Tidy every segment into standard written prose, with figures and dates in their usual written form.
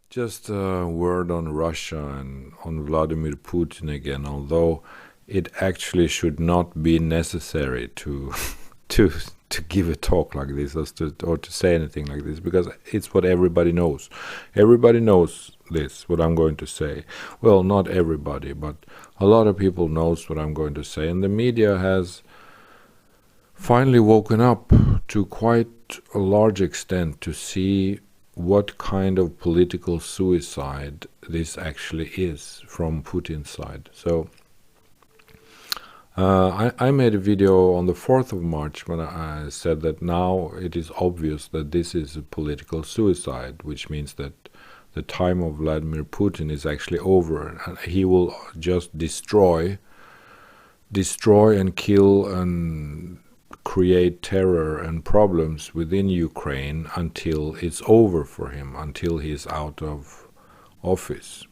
Just a word on Russia and on Vladimir Putin again, although it actually should not be necessary to to to give a talk like this or to say anything like this, because it's what everybody knows. Everybody knows this, what I'm going to say. Well, not everybody, but a lot of people knows what I'm going to say, and the media has finally woken up to quite a large extent to see what kind of political suicide this actually is from Putin's side. So I made a video on the 4th of March when I said that now it is obvious that this is a political suicide, which means that the time of Vladimir Putin is actually over, and he will just destroy and kill and create terror and problems within Ukraine until it's over for him, until he's out of office,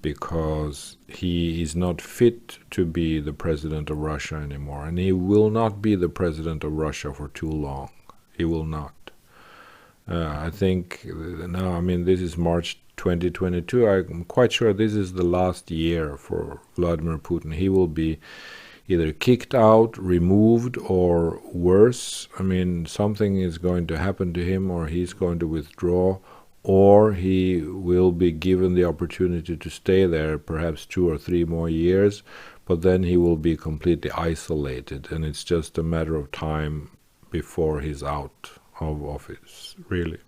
because he is not fit to be the president of Russia anymore, and he will not be the president of Russia for too long. He will not. I think now, I mean, this is March 2022. I'm quite sure this is the last year for Vladimir Putin. He will be either kicked out, removed, or worse. I mean, something is going to happen to him, or he's going to withdraw, or he will be given the opportunity to stay there perhaps 2 or 3 more years, but then he will be completely isolated, and it's just a matter of time before he's out of office, really.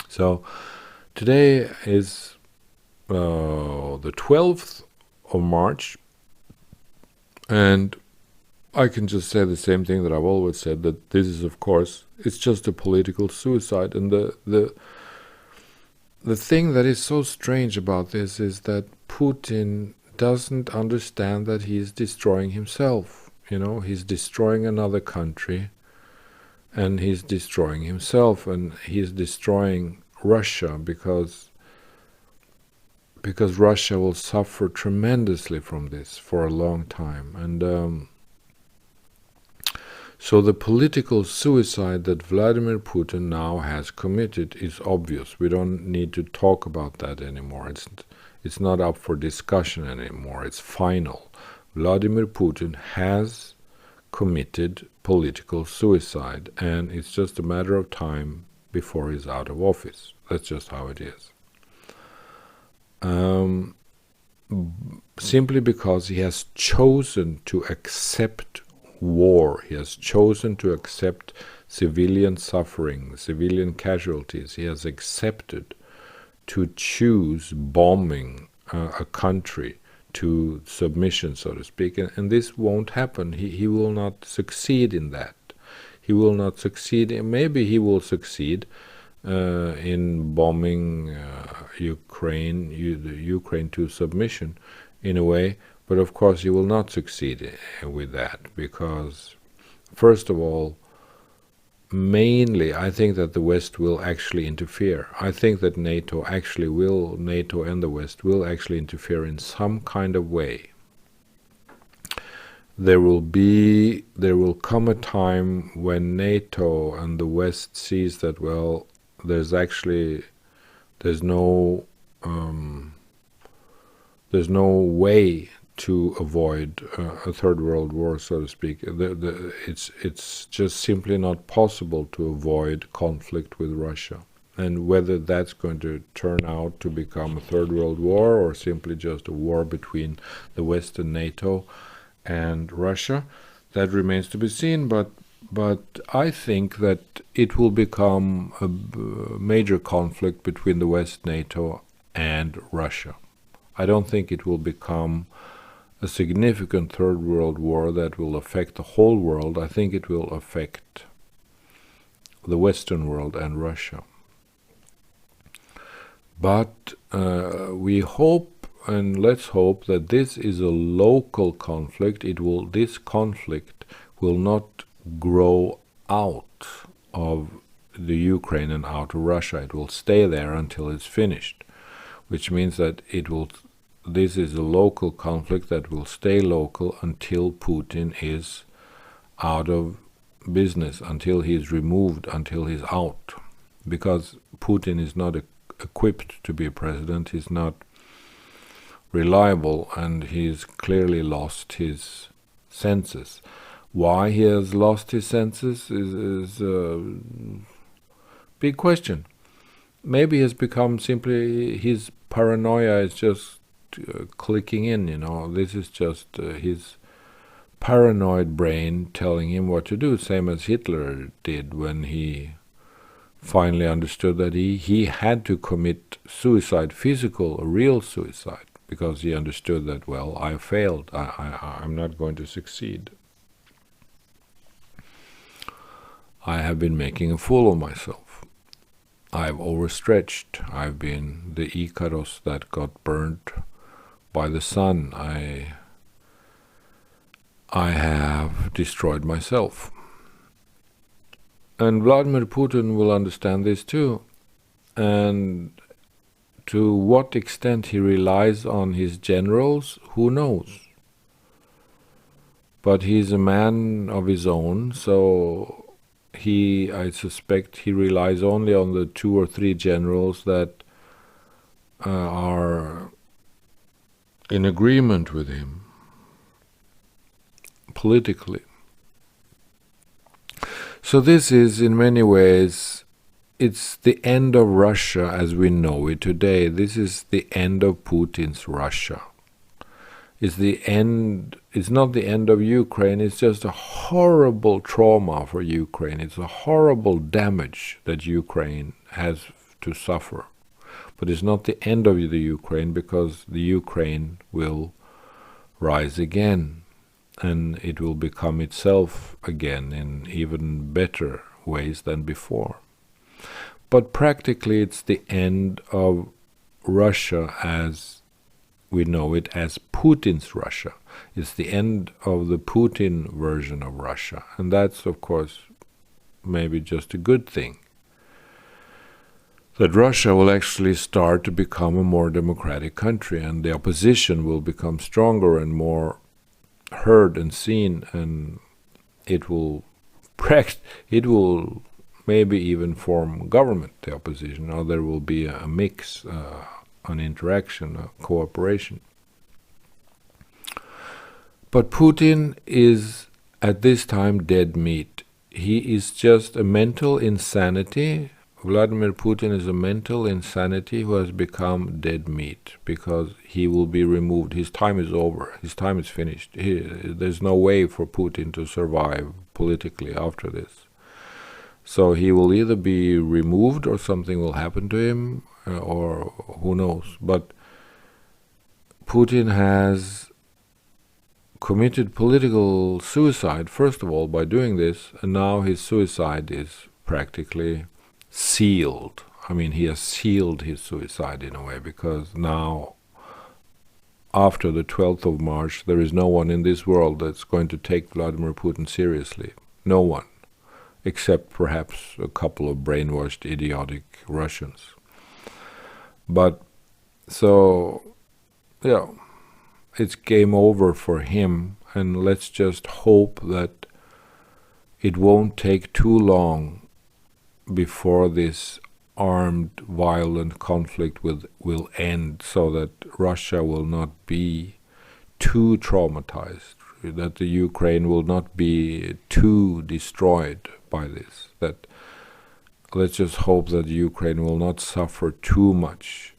So today is the 12th of March, and I can just say the same thing that I've always said, that this is, of course, it's just a political suicide. And the thing that is so strange about this is that Putin doesn't understand that he's destroying himself. You know, he's destroying another country, and he's destroying himself, and he's destroying Russia, because Russia will suffer tremendously from this for a long time. And so the political suicide that Vladimir Putin now has committed is obvious. We don't need to talk about that anymore. It's not up for discussion anymore. It's final. Vladimir Putin has committed political suicide, and it's just a matter of time before he's out of office. That's just how it is. Simply because he has chosen to accept war. He has chosen to accept civilian suffering, civilian casualties. He has accepted to choose bombing a country to submission, so to speak. And this won't happen. He will not succeed in that. He will not succeed. Maybe he will succeed in bombing Ukraine to submission in a way, but of course he will not succeed with that, because first of all, mainly I think that the West will actually interfere. I think that NATO and the West will actually interfere in some kind of way. There will come a time when NATO and the West sees that, well, there's no way to avoid a third world war, so to speak. It's just simply not possible to avoid conflict with Russia. And whether that's going to turn out to become a third world war or simply just a war between the West and NATO and Russia, that remains to be seen. But I think that it will become a major conflict between the West, NATO, and Russia. I don't think it will become a significant third world war that will affect the whole world. I think it will affect the Western world and Russia. But we hope, and let's hope, that this is a local conflict. This conflict will not grow out of the Ukraine and out of Russia. It will stay there until it's finished, which means that this is a local conflict that will stay local until Putin is out of business, until he's removed, until he's out, because Putin is not equipped to be president. He's not reliable, and he's clearly lost his senses. Why he has lost his senses is a big question. Maybe has become simply his paranoia is just clicking in. This is just his paranoid brain telling him what to do, same as Hitler did when he finally understood that he had to commit suicide, physical, real suicide, because he understood that, well, I failed, I'm not going to succeed. I have been making a fool of myself. I've overstretched. I've been the Icarus that got burnt by the sun. I have destroyed myself. And Vladimir Putin will understand this too. And to what extent he relies on his generals, who knows? But he's a man of his own, so I suspect he relies only on the 2 or 3 generals that are in agreement with him politically. So this is, in many ways, it's the end of Russia as we know it today. This is the end of Putin's Russia. It's not the end of Ukraine, it's just a horrible trauma for Ukraine. It's a horrible damage that Ukraine has to suffer. But it's not the end of the Ukraine, because the Ukraine will rise again. And it will become itself again in even better ways than before. But practically it's the end of Russia as we know it, as Putin's Russia. It's the end of the Putin version of Russia. And that's, of course, maybe just a good thing. That Russia will actually start to become a more democratic country, and the opposition will become stronger and more heard and seen, and it will maybe even form government, the opposition, or there will be a mix, an interaction, a cooperation. But Putin is at this time dead meat. He is just a mental insanity. Vladimir Putin is a mental insanity who has become dead meat, because he will be removed. His time is over. His time is finished. There's no way for Putin to survive politically after this. So he will either be removed or something will happen to him, or who knows. But Putin has committed political suicide, first of all, by doing this, and now his suicide is practically sealed. I mean, he has sealed his suicide in a way, because now, after the 12th of March, there is no one in this world that's going to take Vladimir Putin seriously. No one. Except perhaps a couple of brainwashed, idiotic Russians. But, so, yeah, it's game over for him, and let's just hope that it won't take too long before this armed, violent conflict will end, so that Russia will not be too traumatized, that the Ukraine will not be too destroyed by this. That let's just hope that Ukraine will not suffer too much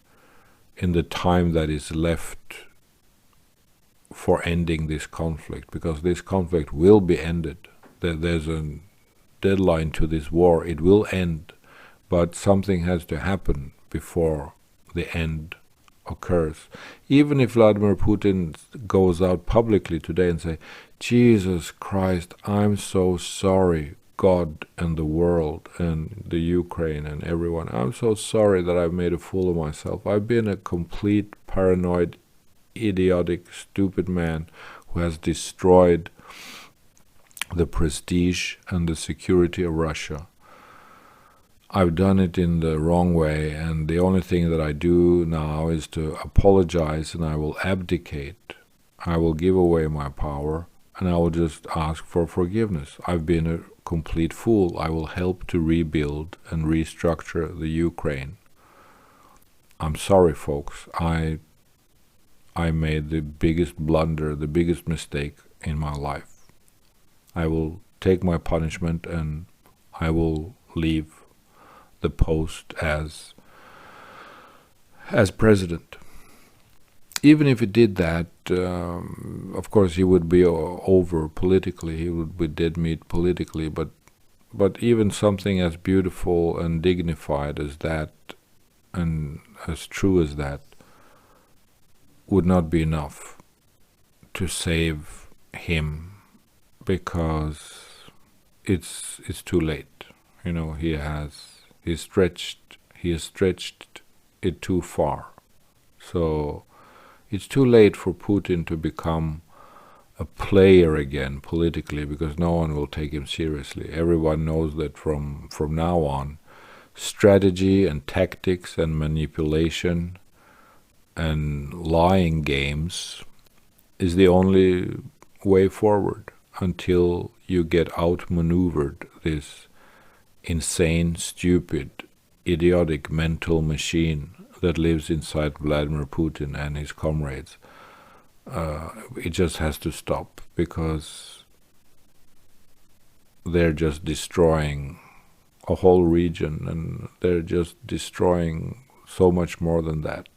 in the time that is left for ending this conflict, because this conflict will be ended. There's a deadline to this war. It will end, but something has to happen before the end occurs. Even if Vladimir Putin goes out publicly today and say, Jesus Christ, I'm so sorry, God and the world and the Ukraine and everyone, I'm so sorry that I've made a fool of myself. I've been a complete paranoid, idiotic, stupid man who has destroyed the prestige and the security of Russia. I've done it in the wrong way, and the only thing that I do now is to apologize, and I will abdicate. I will give away my power, and I will just ask for forgiveness. I've been a complete fool. I will help to rebuild and restructure the Ukraine. I'm sorry, folks. I made the biggest blunder, the biggest mistake in my life. I will take my punishment and I will leave the post as president. Even if he did that, of course he would be over politically. He would be dead meat politically. But even something as beautiful and dignified as that, and as true as that, would not be enough to save him, because it's too late. You know, he has stretched it too far. So it's too late for Putin to become a player again politically, because no one will take him seriously. Everyone knows that from now on, strategy and tactics and manipulation and lying games is the only way forward until you get outmaneuvered this insane, stupid, idiotic mental machine that lives inside Vladimir Putin and his comrades. It just has to stop, because they're just destroying a whole region, and they're just destroying so much more than that.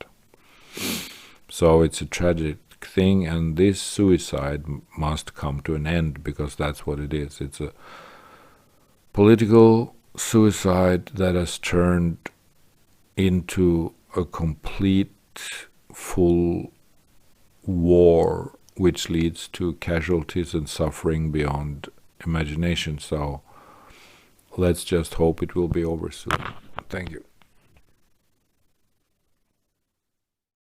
So it's a tragic thing, and this suicide must come to an end, because that's what it is. It's a political suicide that has turned into a complete, full war, which leads to casualties and suffering beyond imagination. So let's just hope it will be over soon. Thank you.